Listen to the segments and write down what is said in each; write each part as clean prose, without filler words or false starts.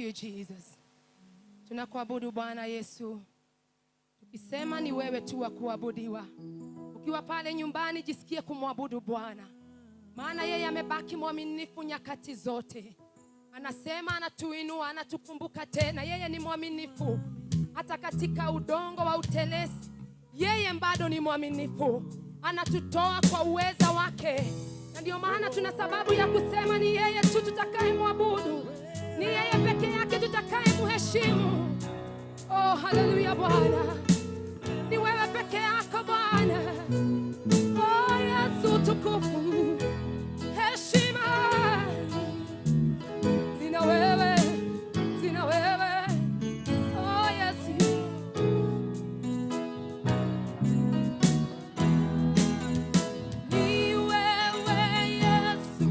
You Jesus. Tunakuabudu Bwana Yesu. Tukisema ni wewe tu wa kuabudiwa. Ukiwa pale nyumbani jisikie kumwabudu Bwana. Maana yeye amebaki mwaminifu nyakati zote. Anasema anatuinua, anatukumbuka tena. Yeye ni mwaminifu. Hata katika udongo wa utelezi, yeye bado ni mwaminifu. Anatutoa kwa uweza wake. Na ndio maana tuna sababu ya kusema ni yeye tu tutakaye muabudu. Ni yeye peke yake tutakaye muheshimu. Oh, haleluya Bwana. Ni wewe peke yako Bwana. Oh, Yesu tukufu. Heshima. Zina wewe. Zina wewe. Oh, Yesu. Ni wewe Yesu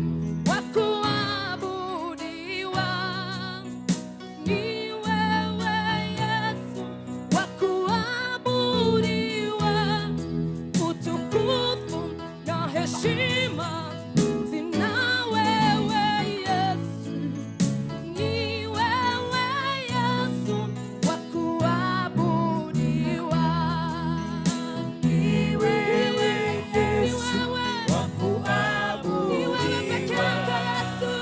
wa kuabudiwa. Ni wewe Yesu wa kuabudiwa. Utukufu na heshima zina wewe Yesu. Ni wewe Yesu wa kuabudiwa. Ni wewe Yesu wa kuabudiwa. Ni wewe peke yako Yesu.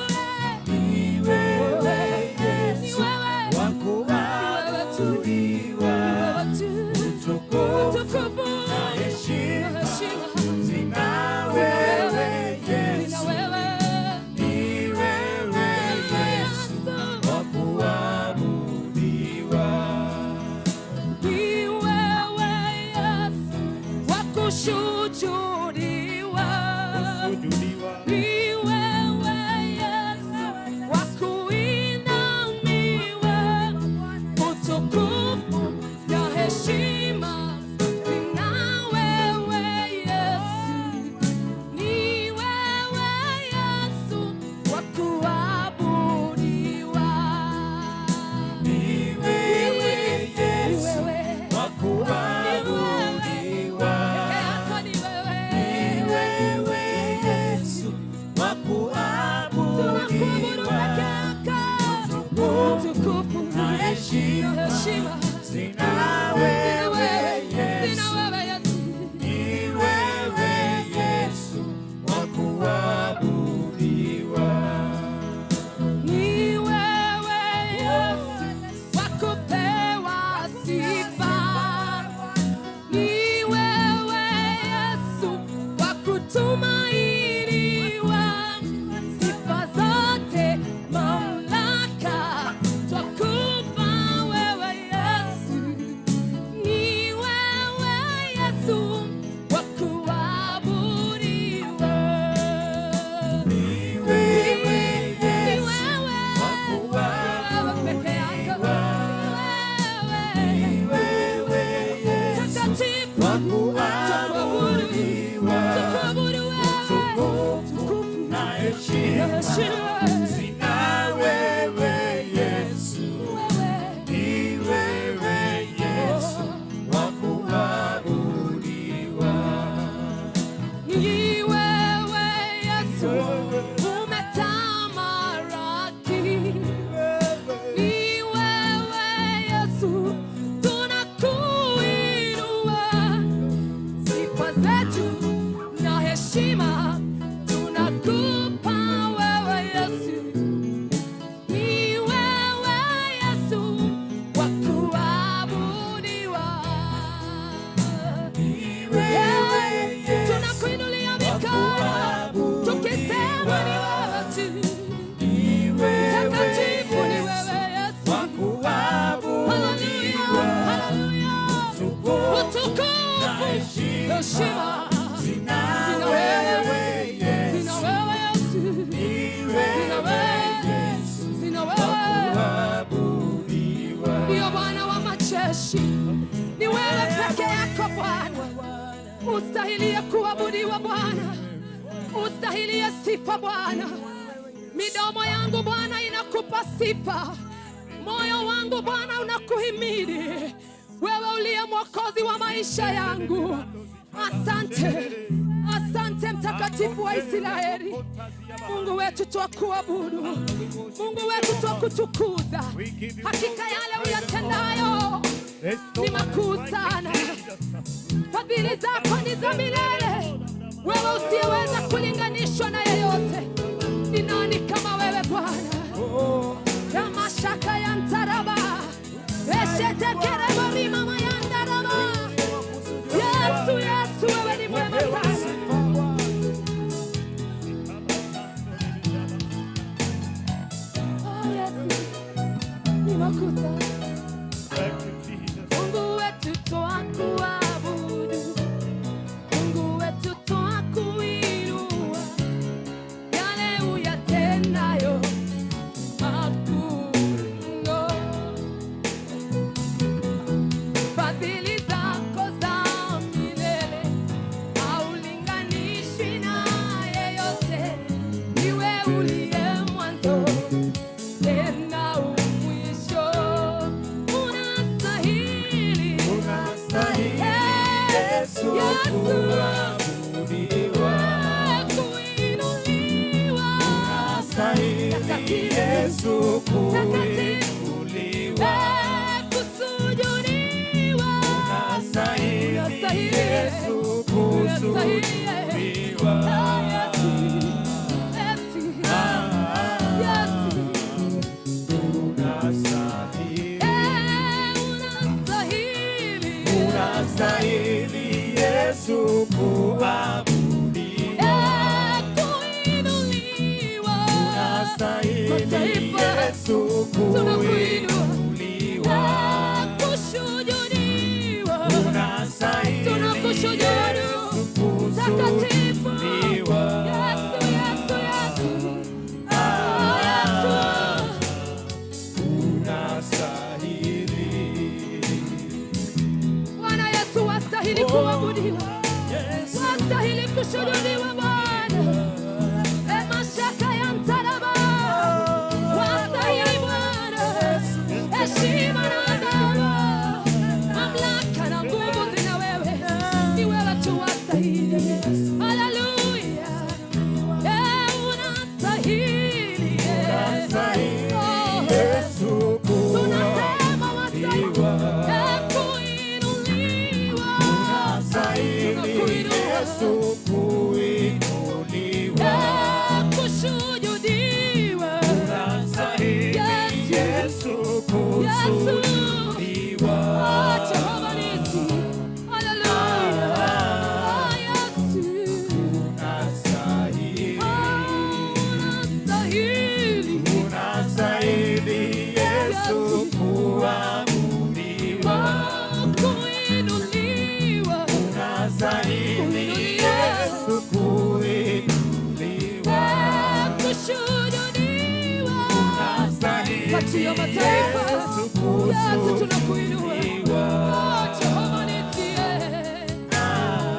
Ni wewe Yesu wa kuabudiwa. Utukufu na heshima zina wewe Yesu. Ni wewe Yesu wa kuabudiwa. Ni wewe Yesu wa kushujudiwa. Ni wewe Yesu wa kuinamiwa. Utukufu na heshima zina wewe Yesu. Ni wewe Yesu wa kuabudiwa. Ni wewe Yesu wa kuabudiwa. Peke yako ni wewe. Ni wewe Yesu wa kuabudiwa. Tunakuabudu peke yako. Utukufu na heshima zina wewe Yesu. Ni wewe Yesu wa kuabudiwa. Ni wewe Yesu wa kupewa sifa. Ni wewe Yesu wa kutumainiwa. Sifa zote mamlaka twakupa wewe Yesu. Ni wewe Yesu wa kuabudiwa. Ni wewe Yesu wa kuabudiwa. Peke yako. Ni wewe Yesu takatifu wa kuabudiwa. Tukuabudu wewe. Tukufu na heshima zina wewe Yesu. Ni wewe Yesu wa kuabudiwa. Ni wewe Yesu umetamalaki. Ni wewe Yesu tunakuinua. Sifa zetu na heshima tunakupa wewe Yesu. Ni wewe Yesu wa kuabudiwa. Ni wewe Yesu tunakuinulia mikono tukisema ni wewe tu. Ni wewe takatifu ni wewe Yesu wa kuabudiwa. Haleluya. Utukufu na heshima zina wewe Yesu. Zina wewe Yesu. Ni wewe Yesu zina wewe kuabudiwa. Ndio Bwana wa majeshi. Ni wewe peke yako Bwana. Ustahilie kuabudiwa Bwana. Ustahilie sifa Bwana. Midomo yangu Bwana inakupa sifa. Moyo wangu Bwana unakuhimidi. Wewe uliye mwokozi wa maisha yangu. Asante. Asante. Asante mtakatifu wa Israeli. Mungu wetu twakuabudu. Mungu wetu twakutukuza. Hakika yale uyatendayo ni makuu sana. Fadhili zako ni za milele. Wewe usiyeweza kulinganishwa na yeyote. Ni nani kama wewe Bwana? Ya mashaka ya ntaraba. Eshetekere bari mama ya ntaraba. Yesu, Yesu, wewe ni mwema sana. Oh, Yesu, ni makuu sana. Mungu wetu twakuabudu. Mungu wetu twakuinua. Yale uyatendayo makuu mno. Fadhili zako za milele haulinganishwi na yeyote. Niwe uliye mwanzo tena mwisho. Unastahili, Yesu, kuabudiwa, kuinuliwa. Unastahili, Yesu, kuinuliwa, kusujudiwa. Unastahili, Yesu, kusujudiwa. Unastahili, Yesu, kuabudiwa, kuinuliwa. Unastahili, Yesu, kuinuliwa, kusujudiwa. Unastahili, Yesu, kusujudiwa. Yesu, Yesu, Yesu. Bwana Yesu wastahili kuabudiwa. Wastahili kusujudiwa Bwana. Mashaka ya msalaba. Wastahili Bwana. Heshima na adama. Mamlaka na nguvu zina wewe. Ni wewe tu wastahili. Haleluya. Unastahili. Yesu, tunasema wastahili. Yesu, kuinuliwa, kusujudiwa. unastahili, Yesu, kusujudiwa. Jehova Nisi, haleluya. Yesu, Unastahili, unastahili, Yesu, kuabudiwa, kuinuliwa. unastahili, Yesu, kuinuliwa, kusujudiwa. unastahili, Kati ya mataifa, Yesu, Yesu tunakuinua. kusujudiwa. Jehova Nisi,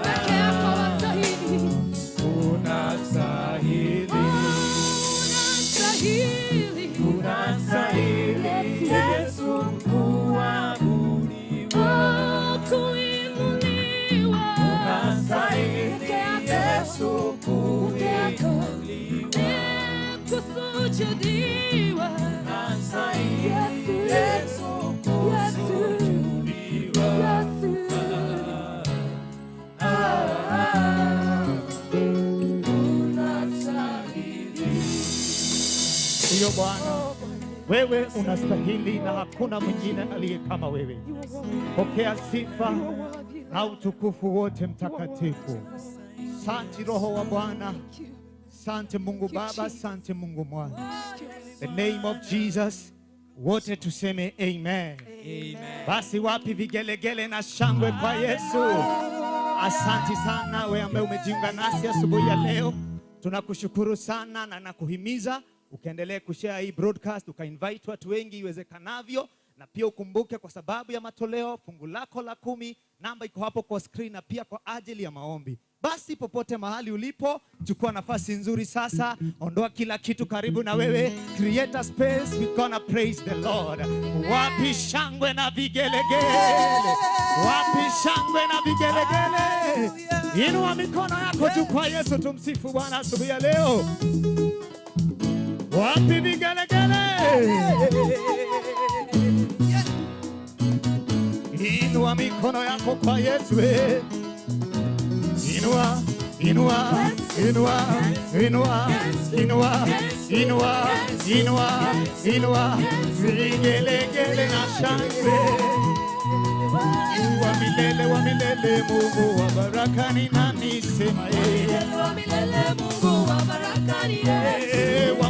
peke yako wastahili. Unastahili, Unastahili, Yesu, kuabudiwa, kuinuliwa. unastahili, Yesu, kuinuliwa, kusujudiwa. unastahili, Yesu, kusujudiwa. Ndiyo Bwana, wewe unastahili na hakuna mwingine aliye kama wewe. Pokea sifa na utukufu wote mtakatifu. Asante Roho wa Bwana, asante Mungu Baba, asante Mungu Mwana. The name of Jesus, wote tuseme amen. Basi wapi vigelegele na shangwe kwa Yesu. Asante sana wewe ambaye umejiunga nasi asubuhi ya leo. Tunakushukuru sana na nakuhimiza ukaendelee kushare hii broadcast, ukainvite watu wengi iwezekanavyo, na pia ukumbuke kwa sababu ya matoleo fungu lako la 10, namba iko hapo kwa screen, na pia kwa ajili ya maombi. Basi popote mahali ulipo, chukua nafasi nzuri sasa, ondoa kila kitu karibu na wewe, create a space, we gonna praise the Lord. Wapi shangwe na vigelegele? Wapi shangwe na vigelegele? Inua mikono yako juu kwa Yesu, tumsifu Bwana asubuhi ya leo. Wapi vigelegele? Inua mikono yako kwa Yesu. Inua, inua, inua, inua, inua, inua, inua, inua, vigelegele na shangwe. Wa milele Mungu wa baraka ni nani sema yeye? Wa milele Mungu wa baraka ni yeye. Wa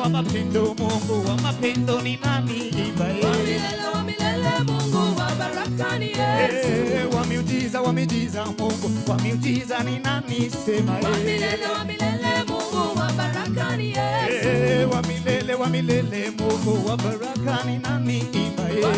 mapendo Mungu wa mapendo ni nani imba yeye? Wa milele Mungu wa baraka ni yeye. Wa miujiza Mungu wa miujiza ni nani sema yeye? Wa milele Mungu wa baraka ni yeye. Wa milele Mungu wa baraka ni nani imba yeye? Wa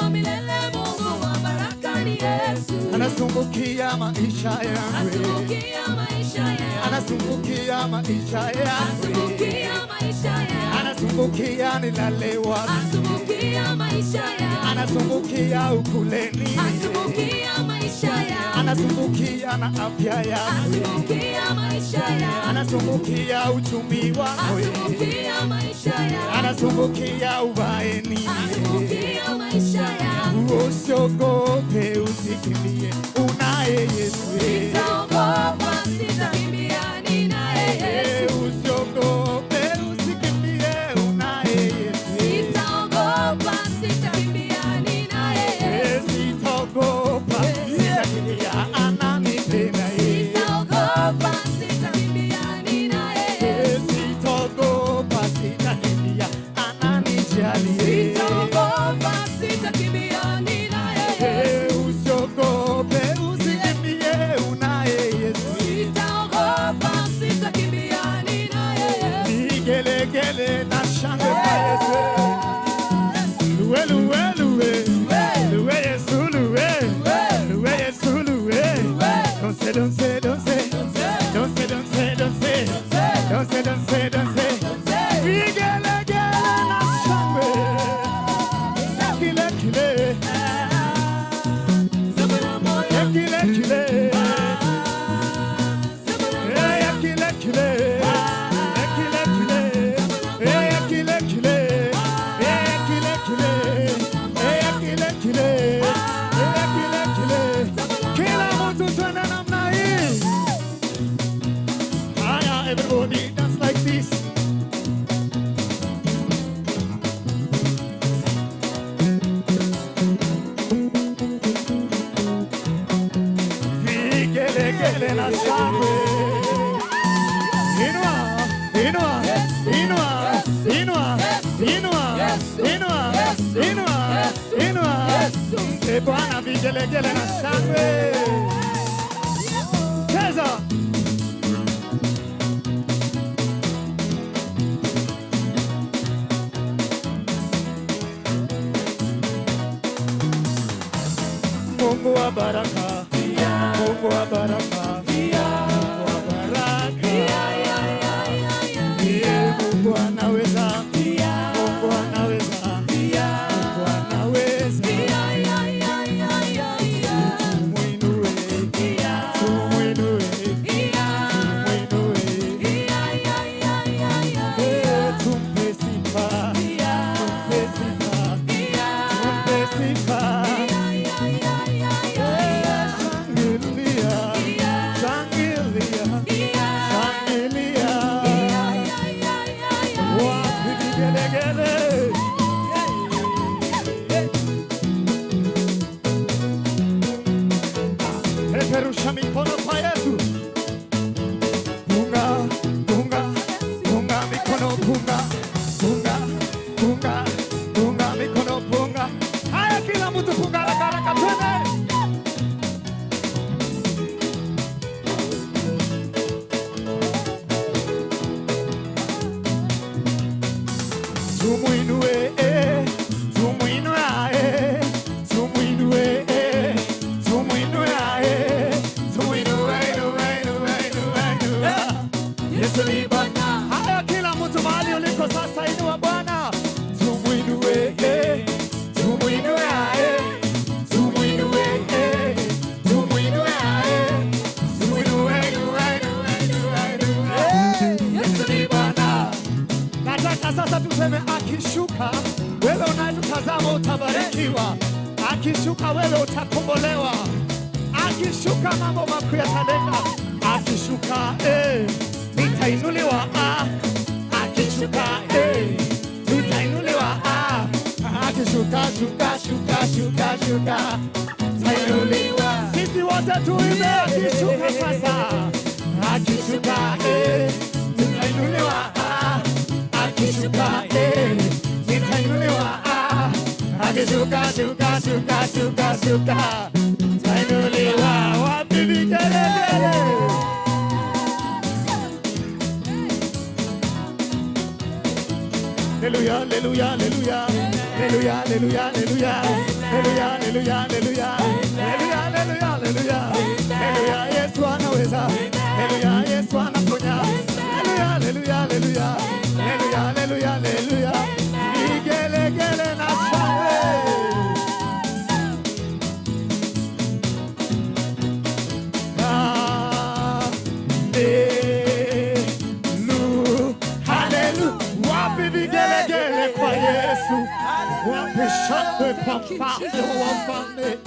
milele Mungu wa baraka ni Yesu. Anasumbukia maisha yangu, anasumbukia maisha yangu, anasumbukia maisha yangu, anasumbukia maisha yangu, anasumbukia nilale wapi, anasumbukia maisha yangu, anasumbukia ukuleni, anasumbukia maisha yangu, anasumbukia na afya yangu, anasumbukia maisha yangu, anasumbukia uchumi wangu, anasumbukia maisha yangu, anasumbukia ubaeni, anasumbukia maisha yangu. Usiogope, usikimbie, unaye Yesu. Sitaogopa, sitakimbia, ninaye Yesu. Usiogope, usikimbie, unaye Yesu. Sitaogopa, sitakimbia, ninaye Yesu. Sitaogopa, sitakimbia, ananipenda yeye. Sitaogopa, sitakimbia, ninaye Yesu. Sitaogopa, sitakimbia, ananijali yeye. Sitaogopa, sitakimbia. Usiogope, usikimbie, unaye Yesu. Sitaogopa, sitakimbia, ninaye Yesu. Vigelegele na shangwe kwa Yesu. Luwe, luwe, luwe. Luwe Yesu, luwe. Luwe Yesu, luwe. Danse, danse, danse. Danse, danse, danse. Danse, danse, danse. Vigelegele na shangwe. Ekile, everybody dance like this. Vigelegele na shangwe. Inua, inua, inua, inua, inua, inua, inua, inua. Bwana vigelegele na shangwe. Cheza. Mungu wa baraka, Mungu wa baraka, Mungu wa baraka, Mungu anaweza, Mungu anaweza, Mungu anaweza. Tumuinue, tumuinue, tumuinue, tumpe sifa, tumpe sifa, tumpe sifa. akikutazama utabarikiwa, akishuka wewe utakombolewa, akishuka mambo makuu yatatendeka, akishuka nitainuliwa, akishuka nitainuliwa, akishuka shuka tainuliwa. Sisi wote tuimbe akishuka sasa, akishuka nitainuliwa, akishuka nitainuliwa, akishuka tainuliwa. Wapi vigelegele? Hallelujah, hallelujah, hallelujah, hallelujah, hallelujah, hallelujah, hallelujah, hallelujah, hallelujah, hallelujah, hallelujah, hallelujah. Yesu anaweza, hallelujah, Yesu anaponya, hallelujah, hallelujah, hallelujah, hallelujah, hallelujah, hallelujah. Vigelegele na shangwe. Vigelegele kwa Yesu, wapi shangwe kwa mfalme wa wafalme,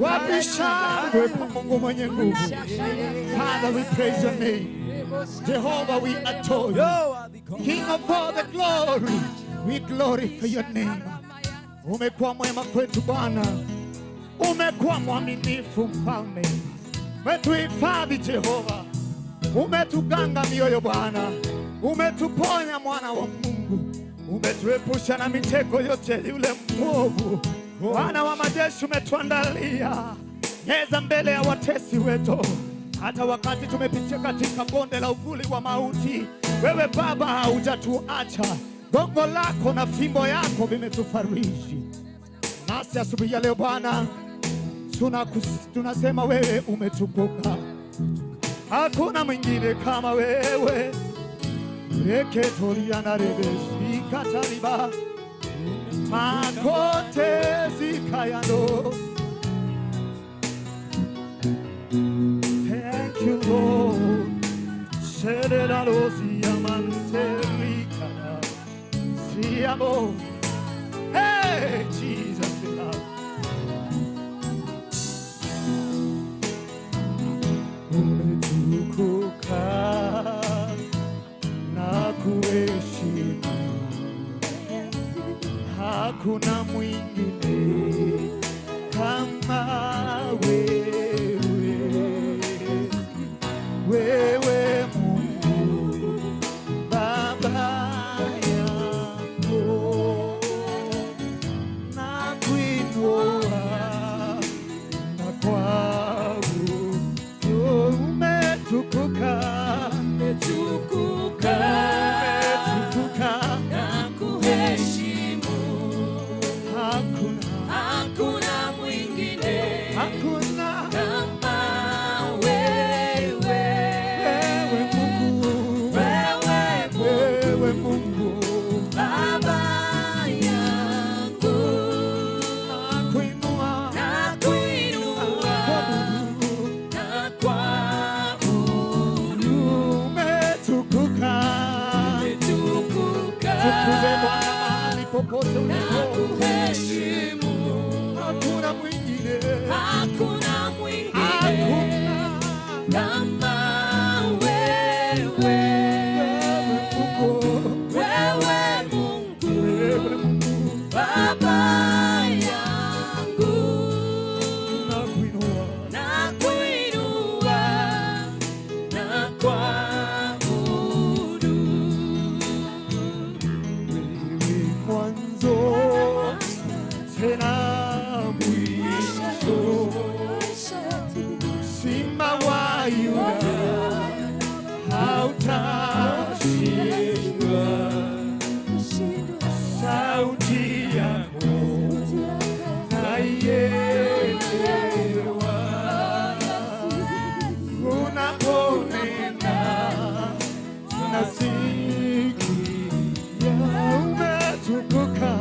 wapi shangwe kwa Mungu mwenye nguvu. Father, we praise your name. Jehovah, we adore you. King of all the glory, we glorify your name. Umekuwa mwema kwetu Bwana, umekuwa mwaminifu mfalme, umetuhifadhi Jehova, umetuganga mioyo Bwana, umetuponya mwana wa Mungu, umetuepusha na mitego yote yule mwovu. Bwana wa majeshi, umetuandalia meza mbele ya watesi wetu. Hata wakati tumepitia katika bonde la uvuli wa mauti, wewe Baba haujatuacha. Gongo lako na fimbo yako vimetufariji. Nasi asubuhi ya leo Bwana tunasema wewe umetukuka, hakuna mwingine kama wewe. Eketoria na rebesi kataliba makote zikayano. Thank you Lord. Serera rosi amantelika siamo. Hey Jesus, umetukuka na kuheshimu, hakuna mwingine kama wewe. Wewe Mungu Baba yangu, na kuinua na kuabudu. Umetukuka, umetukuka na kuheshimu, hakuna mwingine kama wewe. Wewe Mungu Baba yangu, nakuinua na kuabudu. Umetukuka, tukuze Bwana mahali popote ulipo, hakuna mwingine kama wewe. Wewe Mungu Baba yangu, nakuinua na kuabudu. Wewe mwanzo tena mwisho, Simba wa Yuda hautashindwa. Sauti yako naielewa, unaponena nasikia. Umetukuka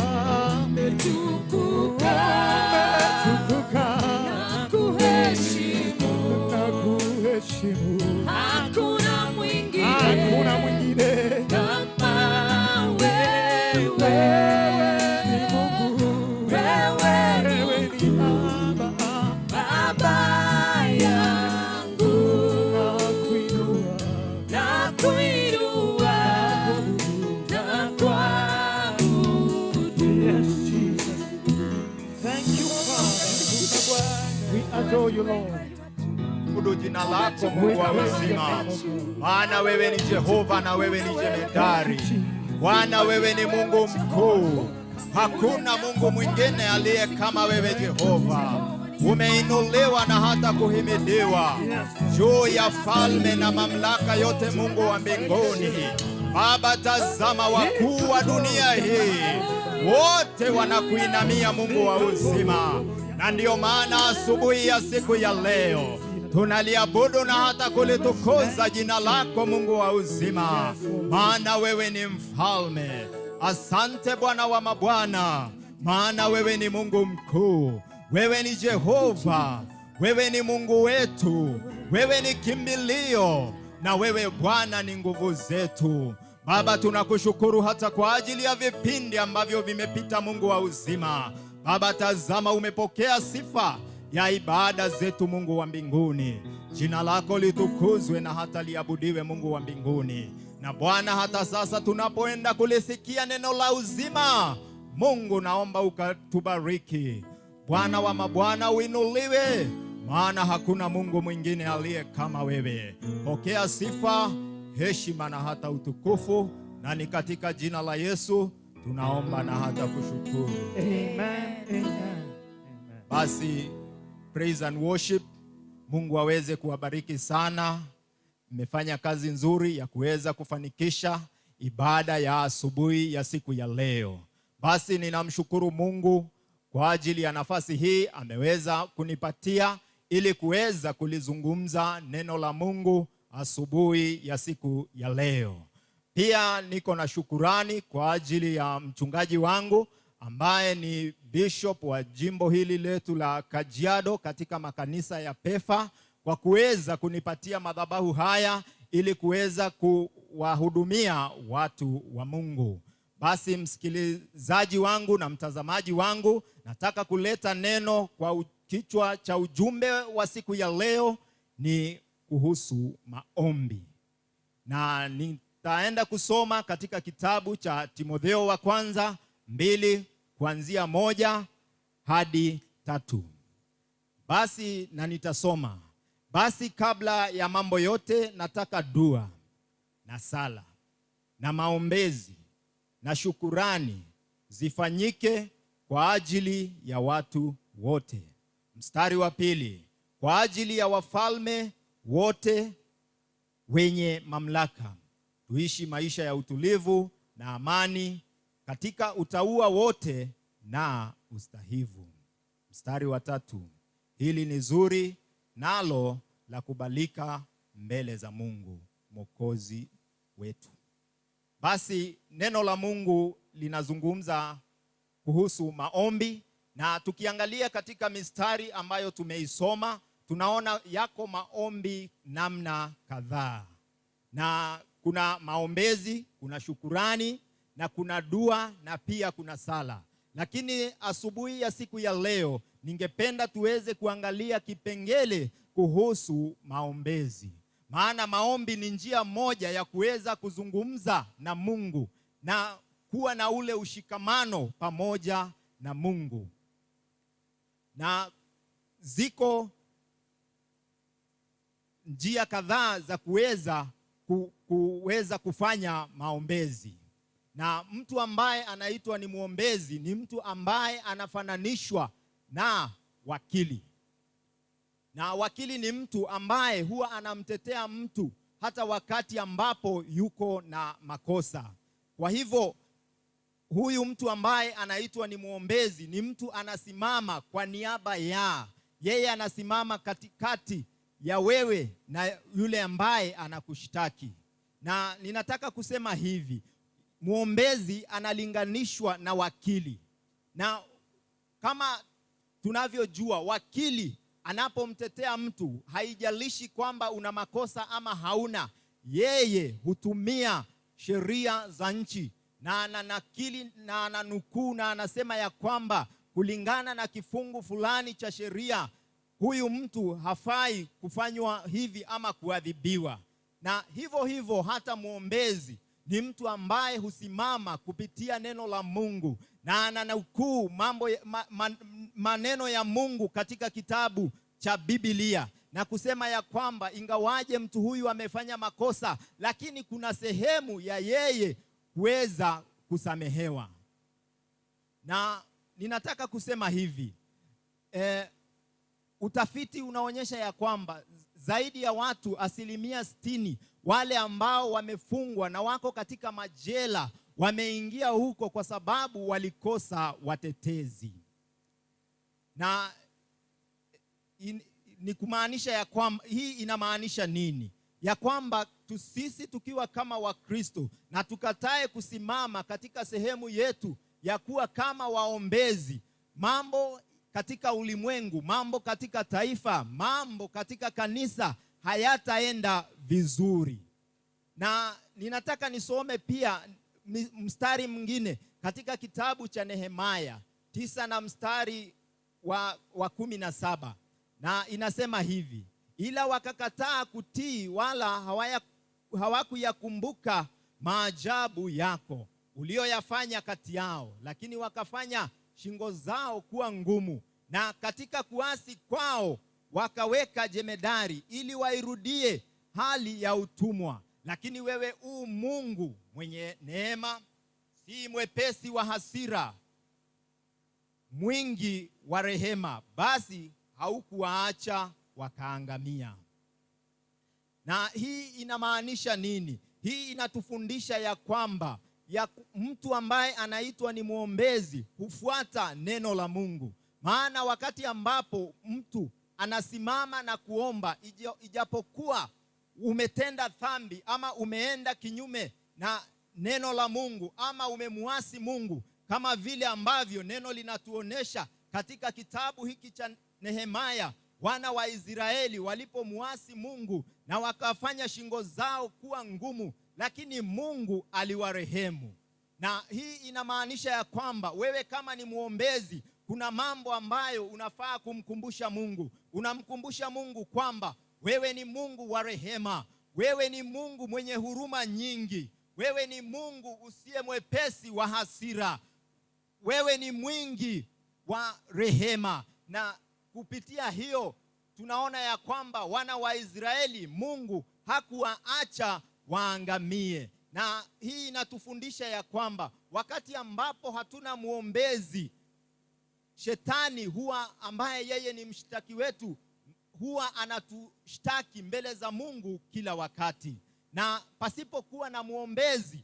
adore you, Lord. Abudu jina lako Mungu wa uzima, maana wewe ni Jehova na wewe ni jemedari. Bwana, wewe ni Mungu mkuu, hakuna Mungu mwingine aliye kama wewe Jehova. Umeinuliwa na hata kuhimidiwa juu ya falme na mamlaka yote, Mungu wa mbinguni. Baba, tazama wakuu wa dunia hii wote wanakuinamia, Mungu wa uzima, na ndiyo maana asubuhi ya siku ya leo tunaliabudu na hata kulitukuza jina lako, Mungu wa uzima, maana wewe ni mfalme. Asante Bwana wa mabwana, maana wewe ni Mungu mkuu. Wewe ni Jehova, wewe ni Mungu wetu, wewe ni kimbilio, na wewe Bwana ni nguvu zetu. Baba, tunakushukuru hata kwa ajili ya vipindi ambavyo vimepita, Mungu wa uzima. Baba, tazama, umepokea sifa ya ibada zetu, Mungu wa mbinguni. Jina lako litukuzwe na hata liabudiwe, Mungu wa mbinguni. Na Bwana, hata sasa tunapoenda kulisikia neno la uzima, Mungu, naomba ukatubariki. Bwana wa mabwana, uinuliwe, maana hakuna Mungu mwingine aliye kama wewe. Pokea sifa, heshima na hata utukufu, na ni katika jina la Yesu tunaomba na hata kushukuru. Amen. Amen. Basi praise and worship, Mungu aweze kuwabariki sana. Mmefanya kazi nzuri ya kuweza kufanikisha ibada ya asubuhi ya siku ya leo. Basi ninamshukuru Mungu kwa ajili ya nafasi hii ameweza kunipatia ili kuweza kulizungumza neno la Mungu asubuhi ya siku ya leo. Pia niko na shukurani kwa ajili ya mchungaji wangu ambaye ni bishop wa jimbo hili letu la Kajiado katika makanisa ya PEFA, kwa kuweza kunipatia madhabahu haya ili kuweza kuwahudumia watu wa Mungu. Basi msikilizaji wangu na mtazamaji wangu, nataka kuleta neno kwa kichwa cha ujumbe wa siku ya leo ni kuhusu maombi. Na nitaenda kusoma katika kitabu cha Timotheo wa kwanza 2 kuanzia 1 hadi 3. Basi na nitasoma. Basi kabla ya mambo yote nataka dua na sala na maombezi na shukurani zifanyike kwa ajili ya watu wote. Mstari wa 2, kwa ajili ya wafalme wote wenye mamlaka, tuishi maisha ya utulivu na amani katika utauwa wote na ustahivu. Mstari wa 3, hili ni zuri nalo la kubalika mbele za Mungu Mwokozi wetu. Basi neno la Mungu linazungumza kuhusu maombi, na tukiangalia katika mistari ambayo tumeisoma, tunaona yako maombi namna kadhaa. Na kuna maombezi, kuna shukurani, na kuna dua, na pia kuna sala. Lakini asubuhi ya siku ya leo ningependa tuweze kuangalia kipengele kuhusu maombezi. Maana maombi ni njia moja ya kuweza kuzungumza na Mungu na kuwa na ule ushikamano pamoja na Mungu. Na ziko njia kadhaa za kuweza kufanya maombezi. Na mtu ambaye anaitwa ni muombezi ni mtu ambaye anafananishwa na wakili. Na wakili ni mtu ambaye huwa anamtetea mtu hata wakati ambapo yuko na makosa. Kwa hivyo huyu mtu ambaye anaitwa ni muombezi ni mtu anasimama kwa niaba ya, yeye anasimama katikati ya wewe na yule ambaye anakushtaki. Na ninataka kusema hivi, muombezi analinganishwa na wakili. Na kama tunavyojua, wakili anapomtetea mtu, haijalishi kwamba una makosa ama hauna, yeye hutumia sheria za nchi na ananakili na ananukuu na anasema ya kwamba kulingana na kifungu fulani cha sheria, huyu mtu hafai kufanywa hivi ama kuadhibiwa. Na hivyo hivyo hata muombezi ni mtu ambaye husimama kupitia neno la Mungu na ananukuu maneno ya Mungu katika kitabu cha Biblia na kusema ya kwamba ingawaje mtu huyu amefanya makosa, lakini kuna sehemu ya yeye kuweza kusamehewa. Na ninataka kusema hivi, utafiti unaonyesha ya kwamba zaidi ya watu 60% wale ambao wamefungwa na wako katika majela wameingia huko kwa sababu walikosa watetezi. Na ni kumaanisha ya kwamba, hii inamaanisha nini? Ya kwamba sisi tukiwa kama Wakristo na tukatae kusimama katika sehemu yetu ya kuwa kama waombezi, mambo katika ulimwengu, mambo katika taifa, mambo katika kanisa hayataenda vizuri. Na ninataka nisome pia mstari mwingine katika kitabu cha Nehemia 9 na mstari wa 17, na inasema hivi: ila wakakataa kutii, wala hawakuyakumbuka maajabu yako ulioyafanya kati yao, lakini wakafanya shingo zao kuwa ngumu, na katika kuasi kwao wakaweka jemedari ili wairudie hali ya utumwa. Lakini wewe Mungu mwenye neema, si mwepesi wa hasira, mwingi wa rehema, basi haukuwaacha wakaangamia. Na hii inamaanisha nini? Hii inatufundisha ya kwamba mtu ambaye anaitwa ni mwombezi hufuata neno la Mungu. Maana wakati ambapo mtu anasimama na kuomba, ijapokuwa umetenda dhambi ama umeenda kinyume na neno la Mungu ama umemuasi Mungu, kama vile ambavyo neno linatuonesha katika kitabu hiki cha Nehemia, wana wa Israeli walipomuasi Mungu na wakafanya shingo zao kuwa ngumu, lakini Mungu aliwarehemu. Na hii inamaanisha ya kwamba wewe kama ni muombezi, kuna mambo ambayo unafaa kumkumbusha Mungu. Unamkumbusha Mungu kwamba wewe ni Mungu wa rehema, wewe ni Mungu mwenye huruma nyingi, wewe ni Mungu usiye mwepesi wa hasira, wewe ni mwingi wa rehema. Na kupitia hiyo tunaona ya kwamba wana wa Israeli Mungu hakuwaacha waangamie. Na hii inatufundisha ya kwamba wakati ambapo hatuna muombezi, shetani huwa, ambaye yeye ni mshtaki wetu, huwa anatushtaki mbele za Mungu kila wakati. Na pasipokuwa na muombezi,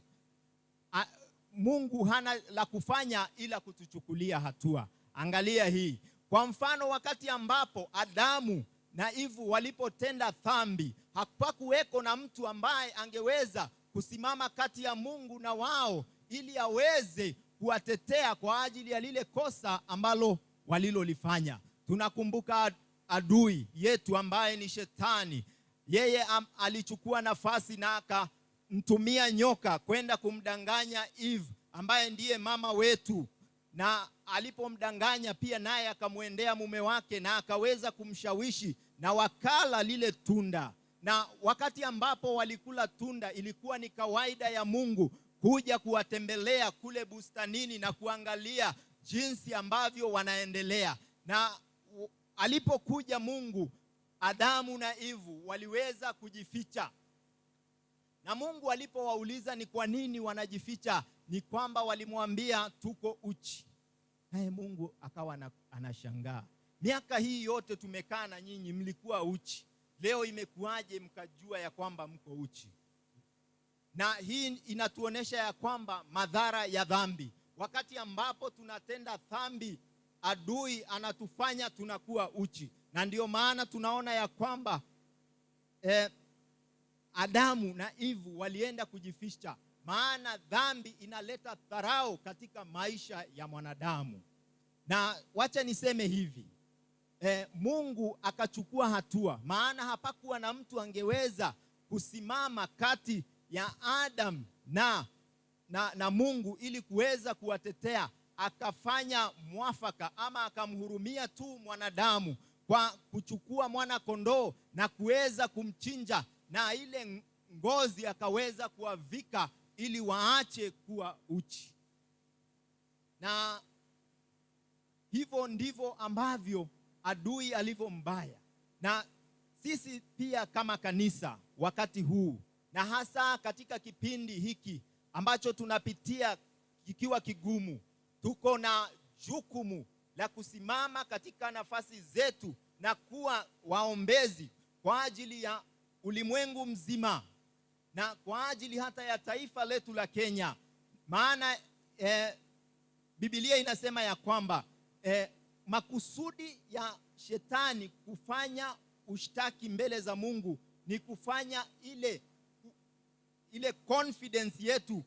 Mungu hana la kufanya ila kutuchukulia hatua. Angalia hii. Kwa mfano, wakati ambapo Adamu na Eva walipotenda dhambi, hapakuweko na mtu ambaye angeweza kusimama kati ya Mungu na wao ili aweze kuwatetea kwa ajili ya lile kosa ambalo walilolifanya. Tunakumbuka adui yetu ambaye ni Shetani. Yeye alichukua nafasi na akamtumia nyoka kwenda kumdanganya Eve ambaye ndiye mama wetu, na alipomdanganya pia naye akamwendea mume wake na akaweza kumshawishi na wakala lile tunda. Na wakati ambapo walikula tunda, ilikuwa ni kawaida ya Mungu kuja kuwatembelea kule bustanini na kuangalia jinsi ambavyo wanaendelea. Na alipokuja Mungu, Adamu na Eva waliweza kujificha. Na Mungu alipowauliza ni kwa nini wanajificha, ni kwamba walimwambia tuko uchi. Naye Mungu akawa anashangaa, miaka hii yote tumekaa na nyinyi mlikuwa uchi, leo imekuwaje mkajua ya kwamba mko uchi? Na hii inatuonesha ya kwamba madhara ya dhambi. Wakati ambapo tunatenda dhambi, adui anatufanya tunakuwa uchi. Na ndio maana tunaona ya kwamba Adamu na Eva walienda kujificha, maana dhambi inaleta dharau katika maisha ya mwanadamu. Na wacha niseme hivi, Mungu akachukua hatua, maana hapakuwa na mtu angeweza kusimama kati ya Adam na Mungu ili kuweza kuwatetea. Akafanya mwafaka ama akamhurumia tu mwanadamu kwa kuchukua mwana kondoo na kuweza kumchinja, na ile ngozi akaweza kuwavika ili waache kuwa uchi. Na hivyo ndivyo ambavyo adui alivyo mbaya. Na sisi pia kama kanisa wakati huu, na hasa katika kipindi hiki ambacho tunapitia kikiwa kigumu, tuko na jukumu la kusimama katika nafasi zetu na kuwa waombezi kwa ajili ya ulimwengu mzima na kwa ajili hata ya taifa letu la Kenya. Maana Biblia inasema ya kwamba makusudi ya shetani kufanya ushtaki mbele za Mungu ni kufanya ile confidence yetu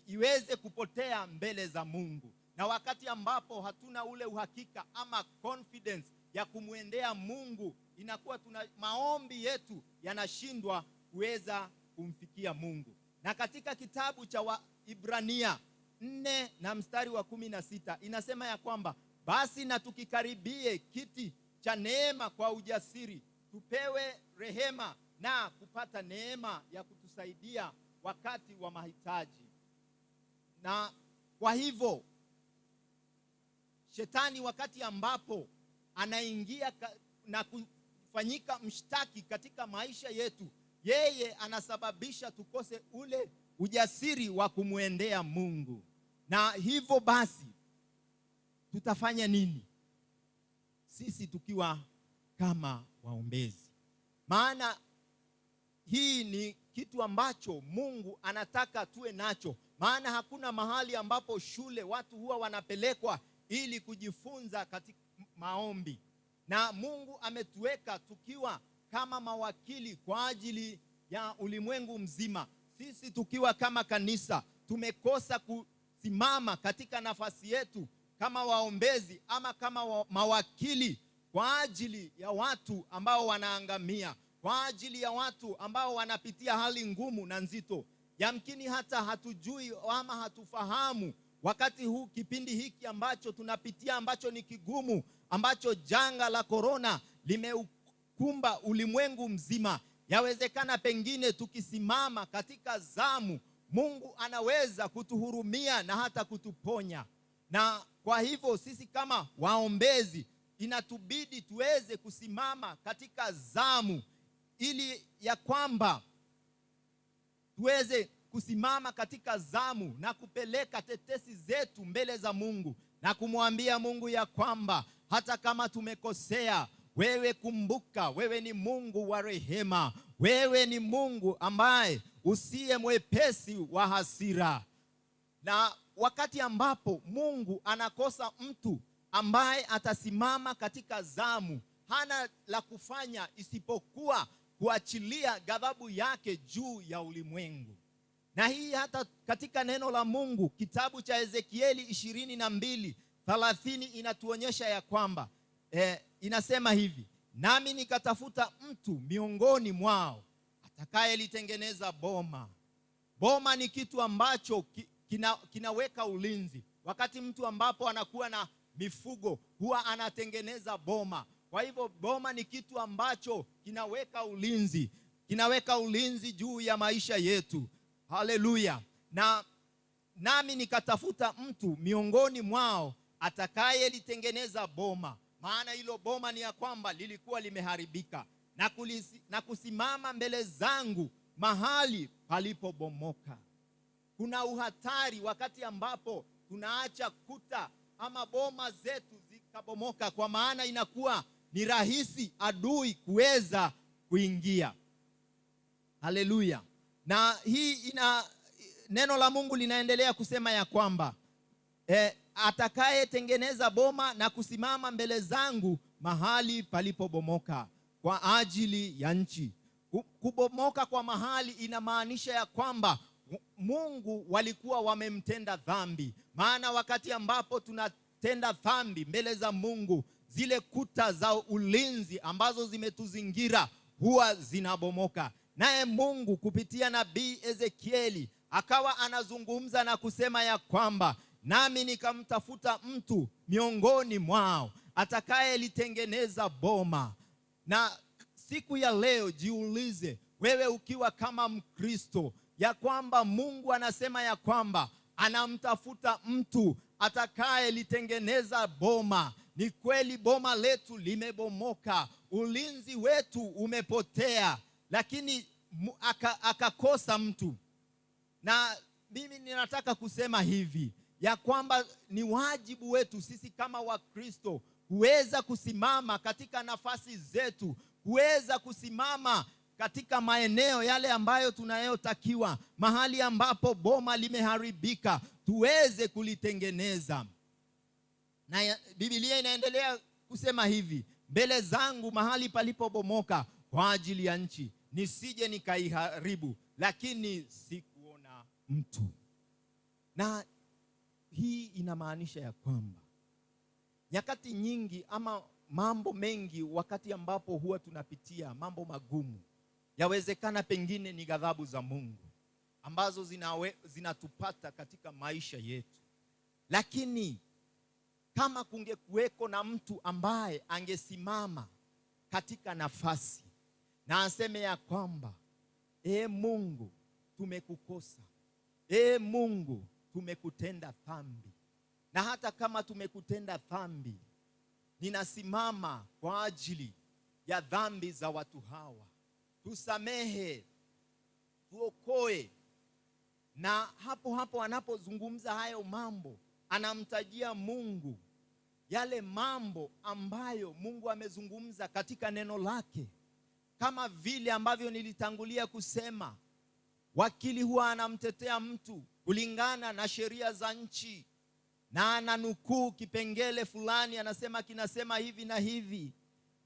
iweze kupotea mbele za Mungu. Na wakati ambapo hatuna ule uhakika ama confidence ya kumwendea Mungu, inakuwa maombi yetu yanashindwa kuweza kumfikia Mungu. Na katika kitabu cha Waibrania 4 na mstari wa 16 inasema ya kwamba basi na tukikaribie kiti cha neema kwa ujasiri, tupewe rehema na kupata neema ya kutusaidia wakati wa mahitaji. Na kwa hivyo shetani wakati ambapo anaingia na kufanyika mshtaki katika maisha yetu, yeye anasababisha tukose ule ujasiri wa kumwendea Mungu. Na hivyo basi tutafanya nini sisi tukiwa kama waombezi? Maana hii ni kitu ambacho Mungu anataka tuwe nacho. Maana hakuna mahali ambapo shule watu huwa wanapelekwa ili kujifunza katika maombi. Na Mungu ametuweka tukiwa kama mawakili kwa ajili ya ulimwengu mzima. Sisi tukiwa kama kanisa tumekosa kusimama katika nafasi yetu kama waombezi ama kama mawakili kwa ajili ya watu ambao wanaangamia, kwa ajili ya watu ambao wanapitia hali ngumu na nzito. Yamkini hata hatujui ama hatufahamu wakati huu, kipindi hiki ambacho tunapitia, ambacho ni kigumu, ambacho janga la korona limeukumba ulimwengu mzima. Yawezekana pengine tukisimama katika zamu, Mungu anaweza kutuhurumia na hata kutuponya. Na kwa hivyo sisi kama waombezi inatubidi tuweze kusimama katika zamu, ili ya kwamba tuweze kusimama katika zamu na kupeleka tetesi zetu mbele za Mungu na kumwambia Mungu ya kwamba hata kama tumekosea, wewe kumbuka, wewe ni Mungu wa rehema, wewe ni Mungu ambaye usiye mwepesi wa hasira. Na wakati ambapo Mungu anakosa mtu ambaye atasimama katika zamu, hana la kufanya isipokuwa kuachilia ghadhabu yake juu ya ulimwengu. Na hii hata katika neno la Mungu, kitabu cha Ezekieli 22:30 inatuonyesha ya kwamba inasema hivi: nami nikatafuta mtu miongoni mwao atakayelitengeneza boma. Boma ni kitu ambacho kinaweka ulinzi. Wakati mtu ambapo anakuwa na mifugo huwa anatengeneza boma. Kwa hivyo boma ni kitu ambacho kinaweka ulinzi juu ya maisha yetu. Haleluya. Nami nikatafuta mtu miongoni mwao atakayelitengeneza boma. Maana hilo boma ni ya kwamba lilikuwa limeharibika, na kusimama mbele zangu mahali palipobomoka. Kuna uhatari wakati ambapo tunaacha kuta ama boma zetu zikabomoka, kwa maana inakuwa ni rahisi adui kuweza kuingia. Haleluya. Na hii neno la Mungu linaendelea kusema ya kwamba atakayetengeneza boma na kusimama mbele zangu mahali palipobomoka kwa ajili ya nchi. Kubomoka kwa mahali inamaanisha ya kwamba Mungu walikuwa wamemtenda dhambi. Maana wakati ambapo tunatenda dhambi mbele za Mungu, zile kuta za ulinzi ambazo zimetuzingira huwa zinabomoka. Naye Mungu kupitia nabii Ezekieli akawa anazungumza na kusema ya kwamba nami nikamtafuta mtu miongoni mwao atakayelitengeneza boma. Na siku ya leo jiulize wewe ukiwa kama Mkristo ya kwamba Mungu anasema ya kwamba anamtafuta mtu atakayelitengeneza boma. ni kweli boma letu limebomoka, ulinzi wetu umepotea, lakini akakosa mtu. Na mimi ninataka kusema hivi ya kwamba ni wajibu wetu sisi kama Wakristo kuweza kusimama katika nafasi zetu, kuweza kusimama katika maeneo yale ambayo tunayotakiwa, mahali ambapo boma limeharibika tuweze kulitengeneza. Na Biblia inaendelea kusema hivi, mbele zangu mahali palipobomoka kwa ajili ya nchi, nisije nikaiharibu, lakini sikuona mtu. Na hii inamaanisha ya kwamba nyakati nyingi ama mambo mengi, wakati ambapo huwa tunapitia mambo magumu, yawezekana pengine ni ghadhabu za Mungu ambazo zinatupata katika maisha yetu. Lakini kama kungekuweko na mtu ambaye angesimama katika nafasi na aseme ya kwamba Mungu tumekukosa, Mungu tumekutenda dhambi, na hata kama tumekutenda dhambi, ninasimama kwa ajili ya dhambi za watu hawa, tusamehe, tuokoe. Na hapo anapozungumza hayo mambo, anamtajia Mungu yale mambo ambayo Mungu amezungumza katika neno lake. Kama vile ambavyo nilitangulia kusema, wakili huwa anamtetea mtu kulingana na sheria za nchi, na ananukuu kipengele fulani, anasema kinasema hivi na hivi.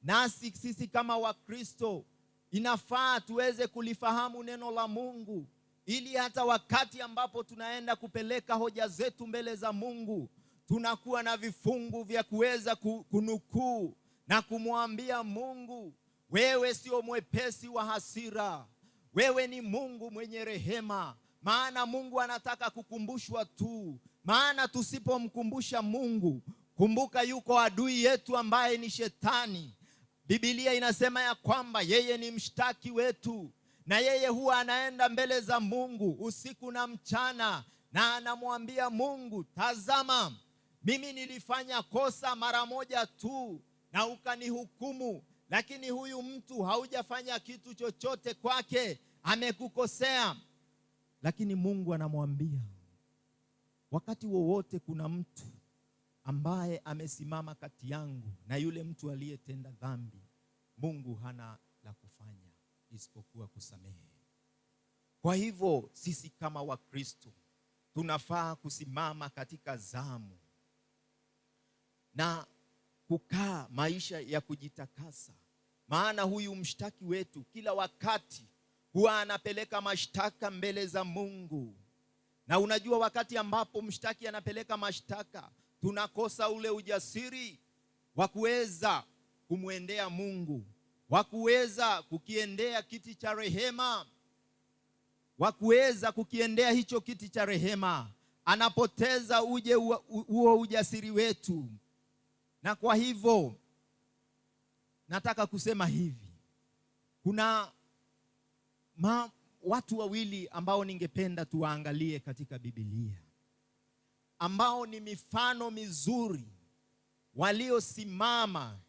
Nasi sisi kama Wakristo inafaa tuweze kulifahamu neno la Mungu, ili hata wakati ambapo tunaenda kupeleka hoja zetu mbele za Mungu, tunakuwa na vifungu vya kuweza kunukuu na kumwambia Mungu, wewe sio mwepesi wa hasira, wewe ni Mungu mwenye rehema. Maana Mungu anataka kukumbushwa tu. Maana tusipomkumbusha Mungu, kumbuka yuko adui yetu ambaye ni Shetani. Biblia inasema ya kwamba yeye ni mshtaki wetu, na yeye huwa anaenda mbele za Mungu usiku na mchana, na anamwambia Mungu, tazama, mimi nilifanya kosa mara moja tu na ukanihukumu, lakini huyu mtu haujafanya kitu chochote kwake, amekukosea. Lakini Mungu anamwambia, wakati wowote kuna mtu ambaye amesimama kati yangu na yule mtu aliyetenda dhambi, Mungu hana la kufanya isipokuwa kusamehe. Kwa hivyo sisi kama Wakristo tunafaa kusimama katika zamu na kukaa maisha ya kujitakasa. Maana huyu mshtaki wetu kila wakati huwa anapeleka mashtaka mbele za Mungu. Na unajua, wakati ambapo mshtaki anapeleka mashtaka, tunakosa ule ujasiri wa kuweza kumwendea Mungu, wa kuweza kukiendea kiti cha rehema, wa kuweza kukiendea hicho kiti cha rehema. Anapoteza huo ujasiri wetu. Na kwa hivyo nataka kusema hivi, kuna watu wawili ambao ningependa tuwaangalie katika Biblia, ambao ni mifano mizuri, waliosimama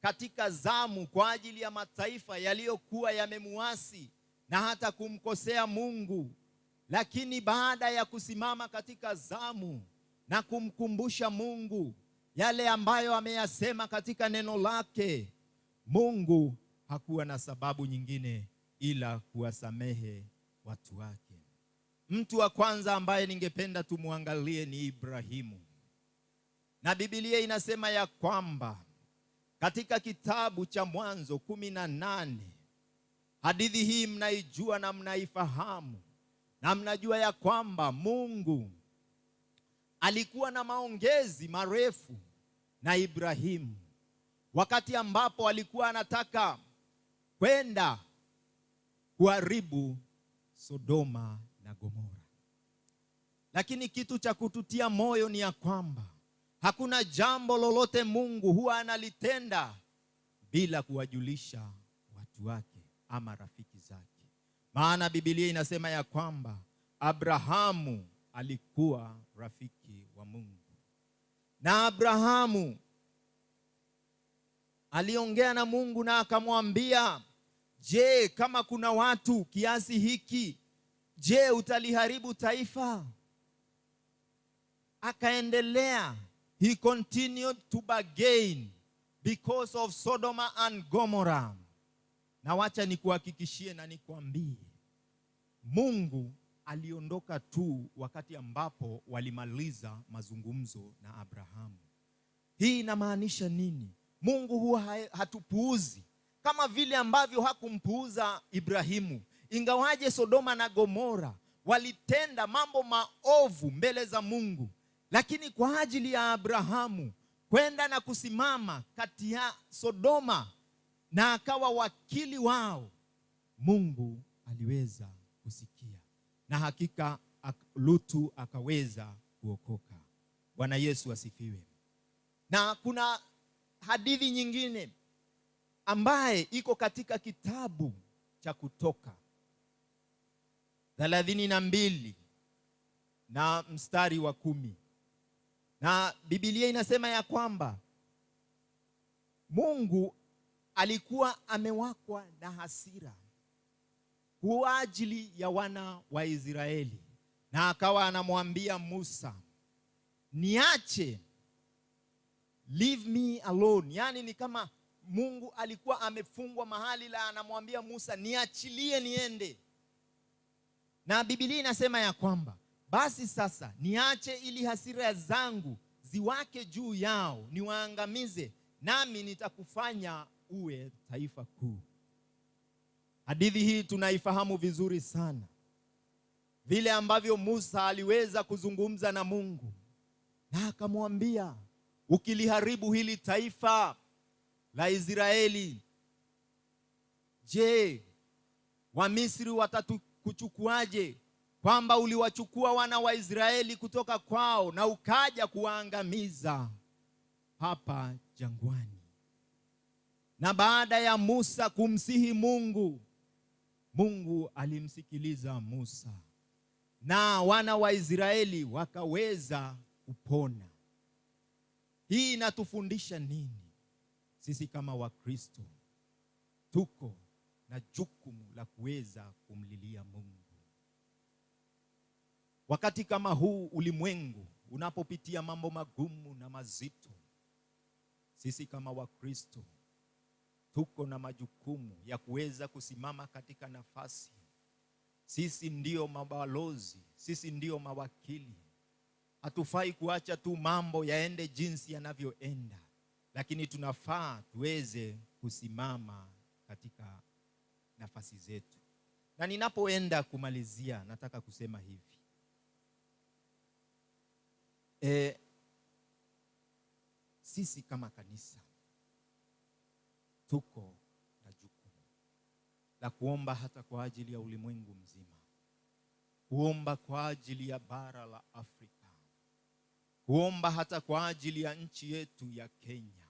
katika zamu kwa ajili ya mataifa yaliyokuwa yamemuasi na hata kumkosea Mungu. Lakini baada ya kusimama katika zamu na kumkumbusha Mungu yale ambayo ameyasema katika neno lake, Mungu hakuwa na sababu nyingine ila kuwasamehe watu wake. Mtu wa kwanza ambaye ningependa tumwangalie ni Ibrahimu. Na Biblia inasema ya kwamba katika kitabu cha Mwanzo 18, hadithi hii mnaijua na mnaifahamu, na mnajua ya kwamba Mungu alikuwa na maongezi marefu na Ibrahimu wakati ambapo alikuwa anataka kwenda kuharibu Sodoma na Gomora. Lakini kitu cha kututia moyo ni ya kwamba hakuna jambo lolote Mungu huwa analitenda bila kuwajulisha watu wake ama rafiki zake. Maana Biblia inasema ya kwamba Abrahamu alikuwa rafiki wa Mungu. Na Abrahamu aliongea na Mungu na akamwambia, je, kama kuna watu kiasi hiki, je, utaliharibu taifa? Akaendelea. He continued to bargain because of Sodom and Gomorrah. Na wacha nikuhakikishie na nikwambie, Mungu aliondoka tu wakati ambapo walimaliza mazungumzo na Abrahamu. Hii inamaanisha nini? Mungu huwa hatupuuzi, kama vile ambavyo hakumpuuza Ibrahimu. Ingawaje Sodoma na Gomora walitenda mambo maovu mbele za Mungu, lakini kwa ajili ya Abrahamu kwenda na kusimama kati ya Sodoma na akawa wakili wao, Mungu aliweza kusikia, na hakika Lutu akaweza kuokoka. Bwana Yesu asifiwe. Na kuna hadithi nyingine ambaye iko katika kitabu cha Kutoka 32 na mstari wa 10. Na Biblia inasema ya kwamba Mungu alikuwa amewakwa na hasira kwa ajili ya wana wa Israeli, na akawa anamwambia Musa, niache, leave me alone. Yani ni kama Mungu alikuwa amefungwa mahali, la anamwambia Musa, niachilie niende. Na Biblia inasema ya kwamba basi sasa niache ili hasira zangu ziwake juu yao, niwaangamize, nami nitakufanya uwe taifa kuu. Hadithi hii tunaifahamu vizuri sana, vile ambavyo Musa aliweza kuzungumza na Mungu na akamwambia, ukiliharibu hili taifa la Israeli, je, Wamisri watatukuchukuaje? Kwamba uliwachukua wana wa Israeli kutoka kwao na ukaja kuwaangamiza hapa jangwani. Na baada ya Musa kumsihi Mungu, Mungu alimsikiliza Musa na wana wa Israeli wakaweza kupona. Hii inatufundisha nini? Sisi kama Wakristo tuko na jukumu la kuweza kumlilia Mungu. Wakati kama huu ulimwengu unapopitia mambo magumu na mazito, sisi kama Wakristo tuko na majukumu ya kuweza kusimama katika nafasi. Sisi ndio mabalozi, sisi ndio mawakili. Hatufai kuacha tu mambo yaende jinsi yanavyoenda, lakini tunafaa tuweze kusimama katika nafasi zetu. Na ninapoenda kumalizia, nataka kusema hivi. Sisi kama kanisa tuko na jukumu la kuomba hata kwa ajili ya ulimwengu mzima, kuomba kwa ajili ya bara la Afrika, kuomba hata kwa ajili ya nchi yetu ya Kenya,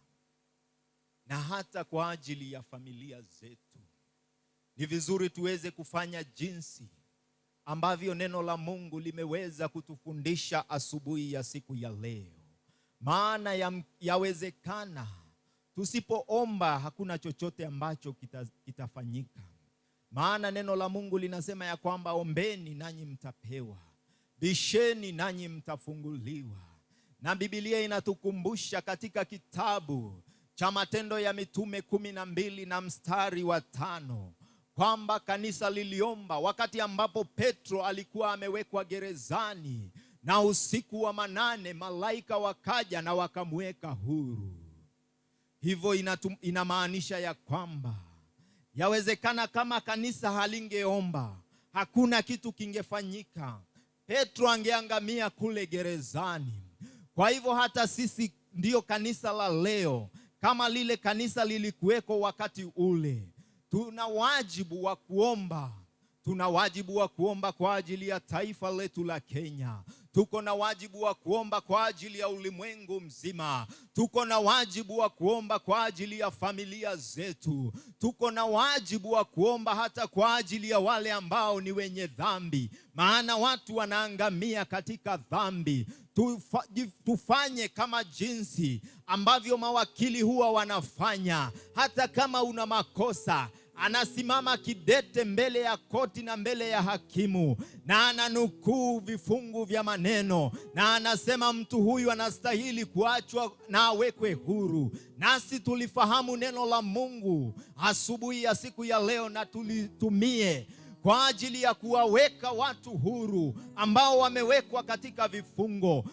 na hata kwa ajili ya familia zetu. Ni vizuri tuweze kufanya jinsi ambavyo neno la Mungu limeweza kutufundisha asubuhi ya siku ya leo. Maana yawezekana tusipoomba hakuna chochote ambacho kitafanyika. Maana neno la Mungu linasema ya kwamba ombeni nanyi mtapewa, bisheni nanyi mtafunguliwa. Na Biblia inatukumbusha katika kitabu cha Matendo ya Mitume 12 na mstari wa 5 kwamba kanisa liliomba wakati ambapo Petro alikuwa amewekwa gerezani, na usiku wa manane malaika wakaja na wakamweka huru. Hivyo inamaanisha ya kwamba yawezekana kama kanisa halingeomba hakuna kitu kingefanyika. Petro angeangamia kule gerezani. Kwa hivyo hata sisi ndio kanisa la leo, kama lile kanisa lilikuweko wakati ule, tuna wajibu wa kuomba tuna wajibu wa kuomba kwa ajili ya taifa letu la Kenya. Tuko na wajibu wa kuomba kwa ajili ya ulimwengu mzima. Tuko na wajibu wa kuomba kwa ajili ya familia zetu. Tuko na wajibu wa kuomba hata kwa ajili ya wale ambao ni wenye dhambi, maana watu wanaangamia katika dhambi. Tufanye kama jinsi ambavyo mawakili huwa wanafanya. Hata kama una makosa, anasimama kidete mbele ya koti na mbele ya hakimu, na ananukuu vifungu vya maneno, na anasema mtu huyu anastahili kuachwa na awekwe huru. Nasi tulifahamu neno la Mungu asubuhi ya siku ya leo, na tulitumie kwa ajili ya kuwaweka watu huru ambao wamewekwa katika vifungo.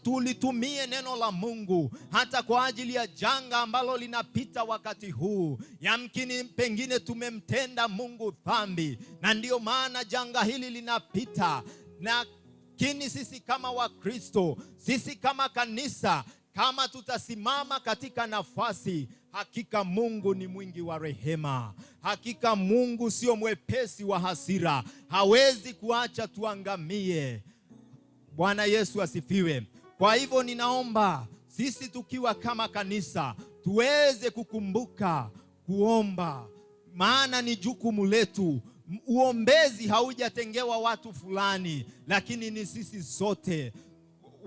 Tulitumie neno la Mungu hata kwa ajili ya janga ambalo linapita wakati huu. Yamkini pengine tumemtenda Mungu dhambi, na ndio maana janga hili linapita. Lakini sisi kama Wakristo, sisi kama kanisa, kama tutasimama katika nafasi, hakika Mungu ni mwingi wa rehema. Hakika Mungu sio mwepesi wa hasira. Hawezi kuacha tuangamie. Bwana Yesu asifiwe. Kwa hivyo ninaomba sisi tukiwa kama kanisa tuweze kukumbuka kuomba, maana ni jukumu letu. Uombezi haujatengewa watu fulani, lakini ni sisi sote.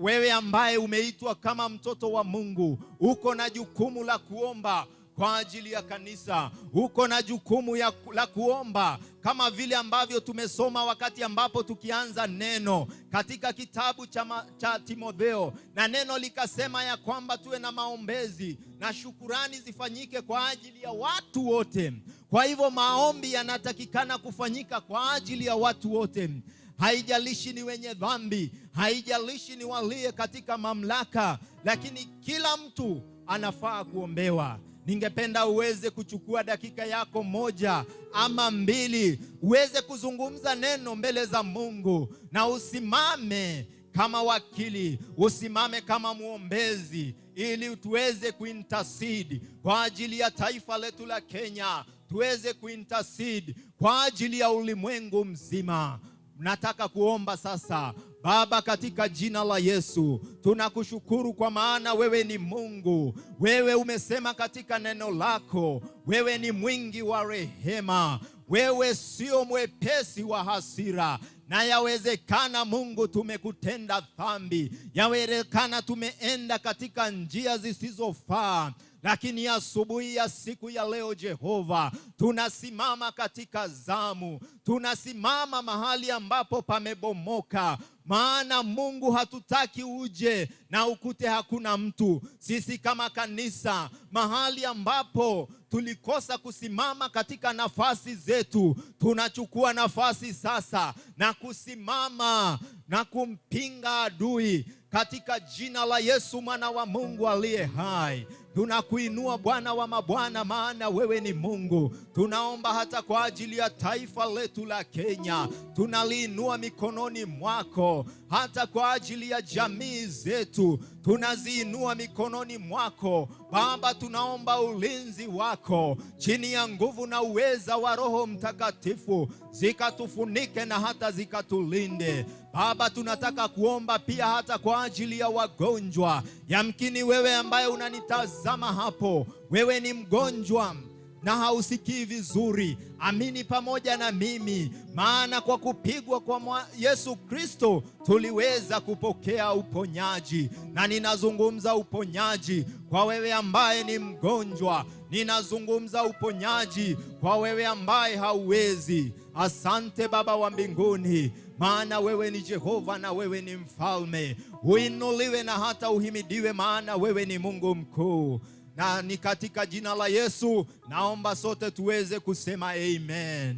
Wewe ambaye umeitwa kama mtoto wa Mungu, uko na jukumu la kuomba kwa ajili ya kanisa. Uko na jukumu la kuomba kama vile ambavyo tumesoma wakati ambapo tukianza neno katika kitabu cha Timotheo, na neno likasema ya kwamba tuwe na maombezi na shukurani zifanyike kwa ajili ya watu wote. Kwa hivyo maombi yanatakikana kufanyika kwa ajili ya watu wote. Haijalishi ni wenye dhambi, haijalishi ni walie katika mamlaka, lakini kila mtu anafaa kuombewa. Ningependa uweze kuchukua dakika yako moja ama mbili, uweze kuzungumza neno mbele za Mungu, na usimame kama wakili, usimame kama muombezi, ili tuweze kuintercede kwa ajili ya taifa letu la Kenya, tuweze kuintercede kwa ajili ya ulimwengu mzima. Nataka kuomba sasa. Baba, katika jina la Yesu, tunakushukuru kwa maana wewe ni Mungu. Wewe umesema katika neno lako, wewe ni mwingi wa rehema. Wewe sio mwepesi wa hasira. Na yawezekana Mungu tumekutenda dhambi, yawezekana tumeenda katika njia zisizofaa, lakini asubuhi ya siku ya leo Jehova, tunasimama katika zamu, tunasimama mahali ambapo pamebomoka. Maana Mungu hatutaki uje na ukute hakuna mtu. Sisi kama kanisa, mahali ambapo tulikosa kusimama katika nafasi zetu, tunachukua nafasi sasa na kusimama na kumpinga adui katika jina la Yesu, mwana wa Mungu aliye hai. Tunakuinua Bwana wa mabwana, maana wewe ni Mungu. Tunaomba hata kwa ajili ya taifa letu la Kenya, tunaliinua mikononi mwako. Hata kwa ajili ya jamii zetu, tunaziinua mikononi mwako. Baba, tunaomba ulinzi wako chini ya nguvu na uweza wa Roho Mtakatifu, zikatufunike na hata zikatulinde. Baba, tunataka kuomba pia hata kwa ajili ya wagonjwa. Yamkini wewe ambaye unanitazama hapo, wewe ni mgonjwa na hausikii vizuri. Amini pamoja na mimi, maana kwa kupigwa kwa Yesu Kristo tuliweza kupokea uponyaji. Na ninazungumza uponyaji kwa wewe ambaye ni mgonjwa. Ninazungumza uponyaji kwa wewe ambaye hauwezi. Asante Baba wa mbinguni, maana wewe ni Jehova na wewe ni mfalme. Uinuliwe na hata uhimidiwe, maana wewe ni Mungu mkuu. Na ni katika jina la Yesu naomba sote tuweze kusema amen.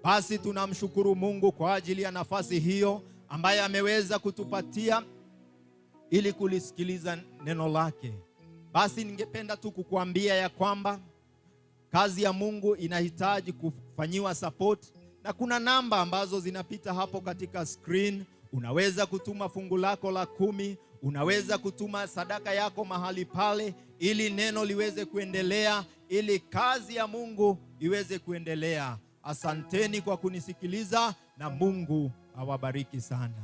Basi tunamshukuru Mungu kwa ajili ya nafasi hiyo ambaye ameweza kutupatia ili kulisikiliza neno lake. Basi ningependa tu kukuambia ya kwamba kazi ya Mungu inahitaji kufanyiwa support, na kuna namba ambazo zinapita hapo katika screen. Unaweza kutuma fungu lako la 10, unaweza kutuma sadaka yako mahali pale, ili neno liweze kuendelea, ili kazi ya Mungu iweze kuendelea. Asanteni kwa kunisikiliza na Mungu awabariki sana.